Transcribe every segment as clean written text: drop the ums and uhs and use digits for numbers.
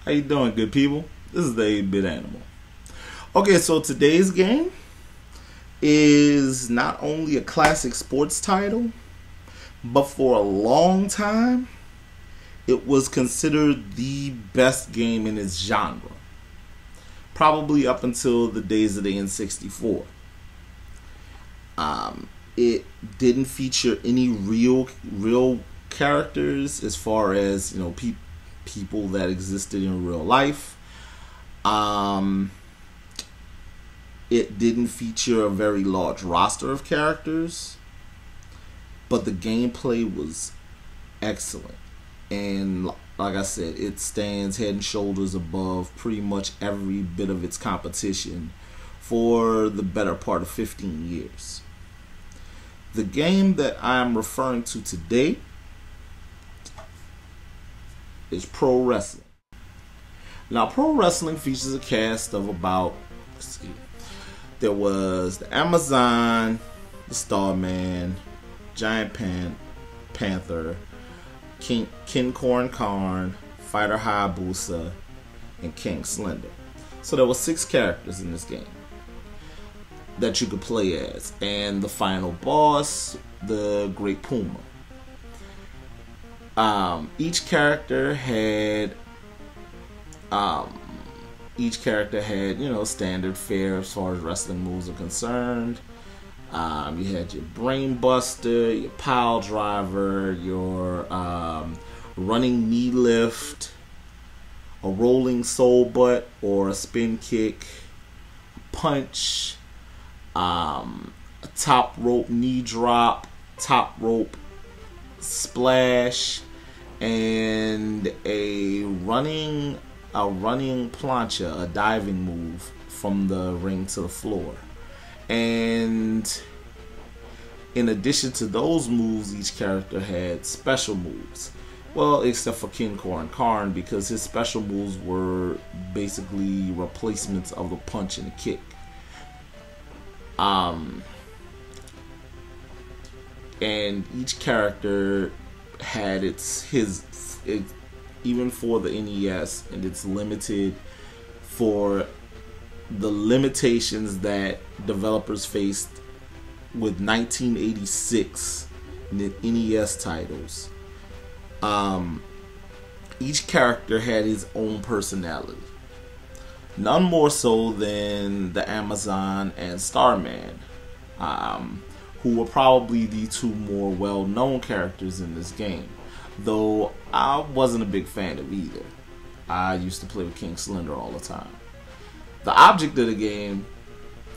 How you doing, good people? This is the 8-Bit Animal. Okay, so today's game is not only a classic sports title, but for a long time, it was considered the best game in its genre. Probably up until the days of the N64. It didn't feature any real characters as far as, people that existed in real life. It didn't feature a very large roster of characters, but the gameplay was excellent. And like I said, it stands head and shoulders above pretty much every bit of its competition for the better part of 15 years. The game that I'm referring to today is Pro Wrestling. Now, Pro Wrestling features a cast of about, there was the Amazon, the Starman, Giant Panther, King Corn Karn, Fighter Hayabusa, and King Slender. So there were 6 characters in this game that you could play as, and the final boss, the Great Puma. Each character had standard fare as far as wrestling moves are concerned. You had your Brain Buster, your Pile Driver, your running knee lift, a rolling soul butt or a spin kick, punch, a top rope knee drop, top rope splash, and a running plancha, a diving move from the ring to the floor. And in addition to those moves, each character had special moves. Well, except for King Corn Karn, because his special moves were basically replacements of the punch and the kick. And each character had even for the NES, and it's limited for the limitations that developers faced with 1986 NES titles. Each character had his own personality. None more so than the Amazon and Starman, who were probably the 2 more well-known characters in this game. Though I wasn't a big fan of either. I used to play with King Slender all the time. The object of the game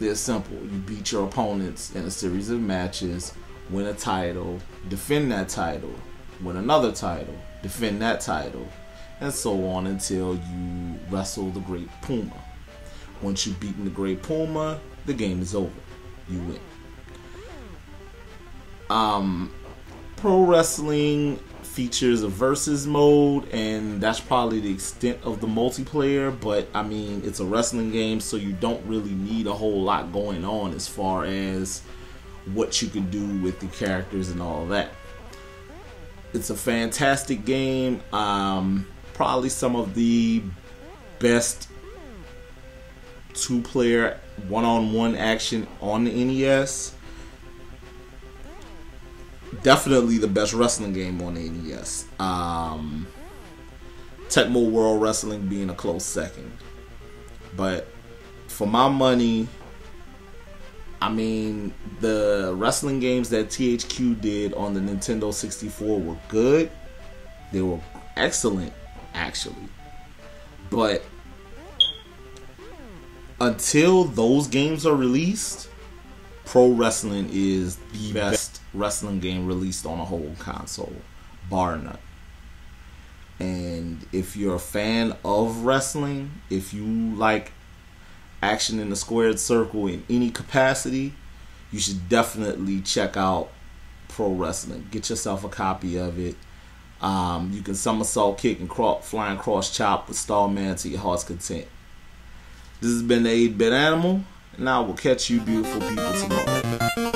is simple. You beat your opponents in a series of matches, win a title, defend that title, win another title, defend that title, and so on until you wrestle the Great Puma. Once you've beaten the Great Puma, the game is over. You win. Pro Wrestling features a versus mode, and that's probably the extent of the multiplayer, but I mean, it's a wrestling game, so you don't really need a whole lot going on as far as what you can do with the characters and all that. It's a fantastic game. Probably some of the best 2-player one-on-one action on the NES. Definitely the best wrestling game on the NES. Tecmo World Wrestling being a close second. But for my money, I mean, the wrestling games that THQ did on the Nintendo 64 were good. They were excellent, actually. But until those games are released, Pro Wrestling is the best wrestling game released on a whole console, bar none. And if you're a fan of wrestling, if you like action in the squared circle in any capacity, you should definitely check out Pro Wrestling. Get yourself a copy of it. You can somersault kick and flying cross chop with Starman to your heart's content. This has been the 8-Bit Animal, and I will catch you beautiful people tomorrow.